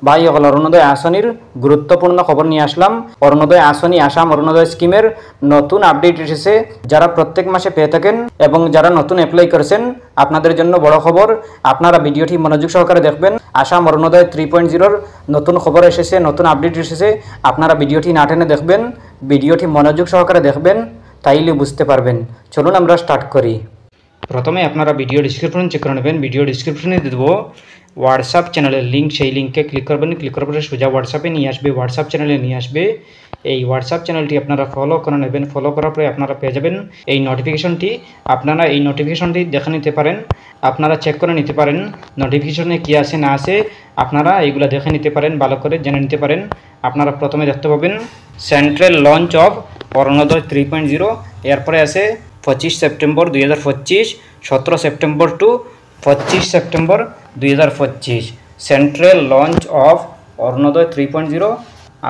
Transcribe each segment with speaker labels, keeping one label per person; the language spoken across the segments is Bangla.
Speaker 1: ভাই হল অরুণোদয় আসনির গুরুত্বপূর্ণ খবর নিয়ে আসলাম। অরুণোদয় আসনি আসাম অরুণোদয় স্কিমের নতুন আপডেট এসেছে, যারা প্রত্যেক মাসে পেয়ে থাকেন এবং যারা নতুন অ্যাপ্লাই করেছেন আপনাদের জন্য বড় খবর। আপনারা ভিডিওটি মনোযোগ সহকারে দেখবেন। আসাম অরুণোদয় 3.0 নতুন খবর এসেছে, নতুন আপডেট এসেছে। আপনারা ভিডিওটি না টেনে দেখবেন, ভিডিওটি মনোযোগ সহকারে দেখবেন, তাইলে বুঝতে পারবেন। চলুন আমরা স্টার্ট করি। প্রথমে আপনারা ভিডিও ডিসক্রিপশন চেক করে নেবেন। ভিডিও ডিসক্রিপশনে দেবো হোয়াটসঅ্যাপ চ্যানেলের লিঙ্ক, সেই লিঙ্কে ক্লিক করবেন। ক্লিক করার পরে সোজা হোয়াটসঅ্যাপে নিয়ে আসবে, হোয়াটসঅ্যাপ চ্যানেলে নিয়ে আসবে। এই হোয়াটসঅ্যাপ চ্যানেলটি আপনারা ফলো করে নেবেন। ফলো করার পরে আপনারা পেয়ে যাবেন এই নোটিফিকেশনটি। আপনারা এই নোটিফিকেশনটি দেখে নিতে পারেন, আপনারা চেক করে নিতে পারেন নোটিফিকেশনে কী আছে না আছে, আপনারা এইগুলো দেখে নিতে পারেন, ভালো করে জেনে নিতে পারেন। আপনারা প্রথমে দেখতে পাবেন সেন্ট্রাল লঞ্চ অফ অরুণোদয় 3.0। এরপরে আছে 25 September 2025, 17 September to 25 September 2025 central launch of Arunoday 3.0।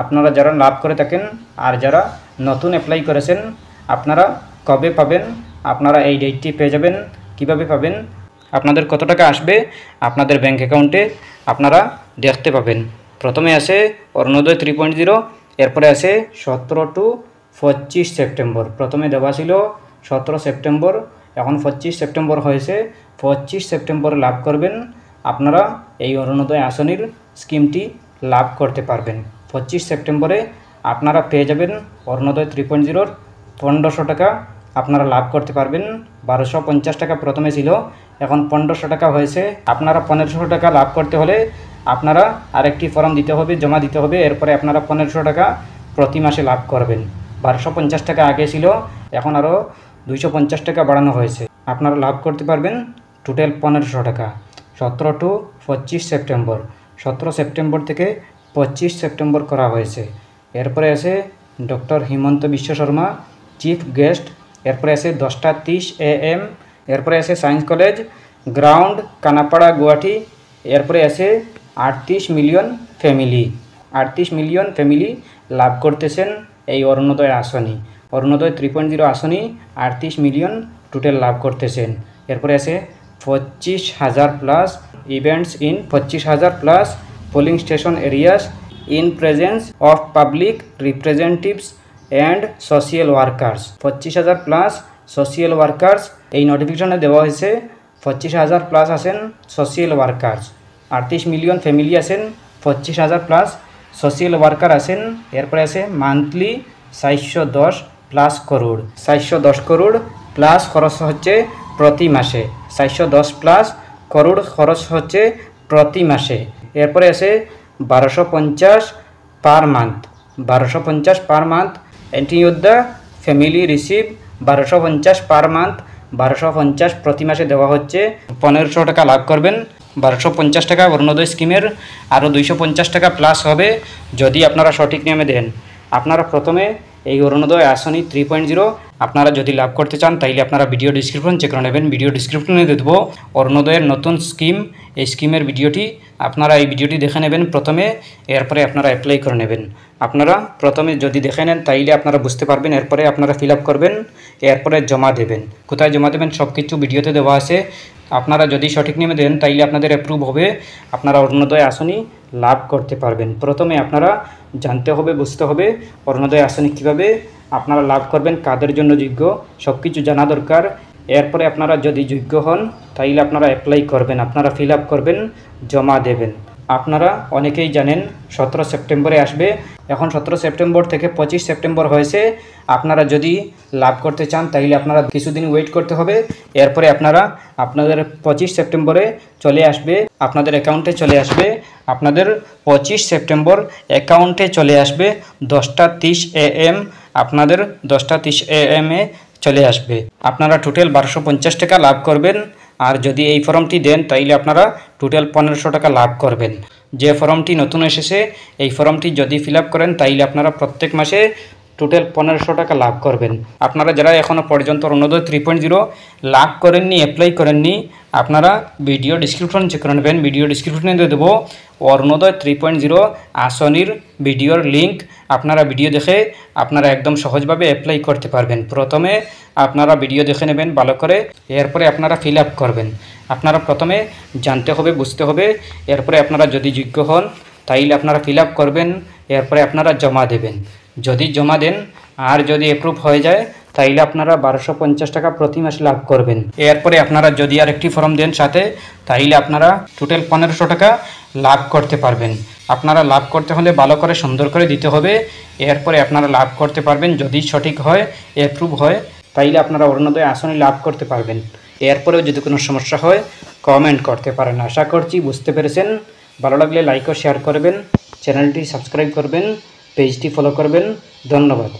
Speaker 1: আপনারা যারা লাভ করে থাকেন আর যারা নতুন অ্যাপ্লাই করেছেন আপনারা কবে পাবেন, আপনারা এই ডেটটি পেয়ে যাবেন। কিভাবে পাবেন, আপনাদের কত টাকা আসবে আপনাদের ব্যাঙ্ক অ্যাকাউন্টে আপনারা দেখতে পাবেন। প্রথমে আছে অরুণোদয় 3.0, এরপরে আছে 17 টু 25 সেপ্টেম্বর। প্রথমে দেওয়া ছিল 17 সেপ্টেম্বর, এখন 25 সেপ্টেম্বর হয়েছে। 25 সেপ্টেম্বর লাভ করবেন, আপনারা এই অরুণোদয় আসনির স্কিমটি লাভ করতে পারবেন। 25 সেপ্টেম্বরে আপনারা পেয়ে যাবেন অরুণোদয় 3.0 1500 টাকা আপনারা লাভ করতে পারবেন। 1250 টাকা প্রথমে ছিল, এখন 1500 টাকা হয়েছে। আপনারা 1500 টাকা লাভ করতে হলে আপনারা আরেকটি ফর্ম দিতে হবে, জমা দিতে হবে। এরপরে আপনারা 1500 টাকা প্রতি মাসে লাভ করবেন। 1250 টাকা আগে ছিল, এখন আরও 250 টাকা বাড়ানো হয়েছে। আপনারা লাভ করতে পারবেন টোটাল 1500 টাকা। 17 টু 25 সেপ্টেম্বর, 17 সেপ্টেম্বর থেকে 25 সেপ্টেম্বর করা হয়েছে। এরপরে আছে doctor Himanta Biswa Sarma chief guest. এরপরে আছে 10:30 AM। এরপরে আছে science college ground Kanapara Guwahati. এরপরে আছে 38 মিলিয়ন ফ্যামিলি। 38 মিলিয়ন ফ্যামিলি লাভ করতেছেন এই অরুণোদয় আসনি। অরুণোদয় 3.0 আসনি 38 মিলিয়ন টোটাল লাভ করতেছেন। এরপরে আছে 25,000 plus events in 25,000 plus polling station areas in presence of public representatives and social workers. 25,000 plus social workers এই নোটিফিকেশনে দেওয়া হয়েছে। 25,000 প্লাস আছেন সোশিয়াল ওয়ার্কার্স, 38 মিলিয়ন ফ্যামিলি আছেন, 25,000 প্লাস সোশিয়াল ওয়ার্কার আছেন। এরপরে আছে monthly 410 plus crore, 410 crore plus খরচ হচ্ছে প্রতি মাসে। 410 প্লাস করোড় খরচ হচ্ছে প্রতি মাসে। এরপরে আছে 1250 per month, 1250 per month. Entry the family receive 1250 per month, 1250 প্রতি মাসে দেওয়া হচ্ছে। 1500 টাকা লাভ করবেন। 1250 টাকা অরুণোদয় স্কিমের আরও 250 টাকা প্লাস হবে যদি আপনারা সঠিক নিয়মে দেন। আপনারা প্রথমে এই অরুণোদয় আসনি 3.0 আপনারা যদি লাভ করতে চান তাইলে আপনারা ভিডিও ডিসক্রিপশন চেক করে নেবেন। ভিডিও ডিসক্রিপশনে দেবো অরুণোদয়ের নতুন স্কিম, এই স্কিমের ভিডিওটি আপনারা এই ভিডিওটি দেখে নেবেন প্রথমে, এরপরে আপনারা অ্যাপ্লাই করে নেবেন। আপনারা প্রথমে যদি দেখে নেন তাইলে আপনারা বুঝতে পারবেন। এরপরে আপনারা ফিল আপ করবেন, এরপরে জমা দেবেন। কোথায় জমা দেবেন সব কিছু ভিডিওতে দেওয়া আছে। আপনারা যদি সঠিক নিয়মে দেন তাইলে আপনাদের অ্যাপ্রুভ হবে, আপনারা অরুণোদয় আসনি লাভ করতে পারবেন। প্রথমে আপনারা জানতে হবে, বুঝতে হবে অরুণোদয় আসনি কীভাবে আপনারা লাভ করবেন, কাদের জন্য যোগ্য, সব কিছু জানা দরকার। এরপরে আপনারা যদি যোগ্য হন তাইলে আপনারা অ্যাপ্লাই করবেন, আপনারা ফিল আপ করবেন, জমা দেবেন। আপনারা অনেকেই জানেন 17 সেপ্টেম্বরে আসবে, এখন 17 সেপ্টেম্বর থেকে 25 সেপ্টেম্বর হয়েছে। আপনারা যদি লাভ করতে চান তাইলে আপনারা কিছুদিন ওয়েট করতে হবে। এরপরে আপনারা আপনাদের 25 সেপ্টেম্বরে চলে আসবে, আপনাদের অ্যাকাউন্টে চলে আসবে। আপনাদের 25 সেপ্টেম্বর অ্যাকাউন্টে চলে আসবে 10:30 AM। আপনাদের 10:30 AM চলে আসবে। আপনারা টোটাল 1250 টাকা লাভ করবেন। আর যদি এই ফর্মটি দেন তাইলে আপনারা টোটাল 1500 টাকা লাভ করবেন। যে ফর্মটি নতুন এসেছে এই ফর্মটি যদি ফিল আপ করেন তাইলে আপনারা প্রত্যেক মাসে টোটাল 1500 টাকা লাভ করবেন। আপনারা যারা এখনও পর্যন্ত অরুণোদয় 3.0 লাভ করেননি, অ্যাপ্লাই করেননি, আপনারা ভিডিও ডিসক্রিপশন চেক করে নেবেন। ভিডিও ডিসক্রিপশনে দিয়ে দেবো অরুণোদয় 3.0 আসনির ভিডিওর লিঙ্ক। আপনারা ভিডিও দেখে আপনারা একদম সহজভাবে অ্যাপ্লাই করতে পারবেন। প্রথমে আপনারা ভিডিও দেখে নেবেন ভালো করে, এরপরে আপনারা ফিল আপ করবেন। আপনারা প্রথমে জানতে হবে, বুঝতে হবে। এরপরে আপনারা যদি যোগ্য হন তাইলে আপনারা ফিল আপ করবেন, এরপরে আপনারা জমা দেবেন। যদি জমা দেন আর যদি অ্যাপ্রুভ হয়ে যায় তাইলে আপনারা 1250 টাকা প্রতি মাসে লাভ করবেন। এরপরে আপনারা যদি আর একটি ফর্ম দেন সাথে, তাইলে আপনারা টোটাল 1500 টাকা লাভ করতে পারবেন। আপনারা লাভ করতে হলে ভালো করে সুন্দর করে দিতে হবে, এরপরে আপনারা লাভ করতে পারবেন। যদি সঠিক হয়, অ্যাপ্রুভ হয়, তাইলে আপনারা অরুণোদয় আসনে লাভ করতে পারবেন। এরপরেও যদি কোনো সমস্যা হয় কমেন্ট করতে পারেন। আশা করছি বুঝতে পেরেছেন। ভালো লাগলে লাইক ও শেয়ার করবেন, চ্যানেলটি সাবস্ক্রাইব করবেন, পেজটি ফলো করবেন। ধন্যবাদ।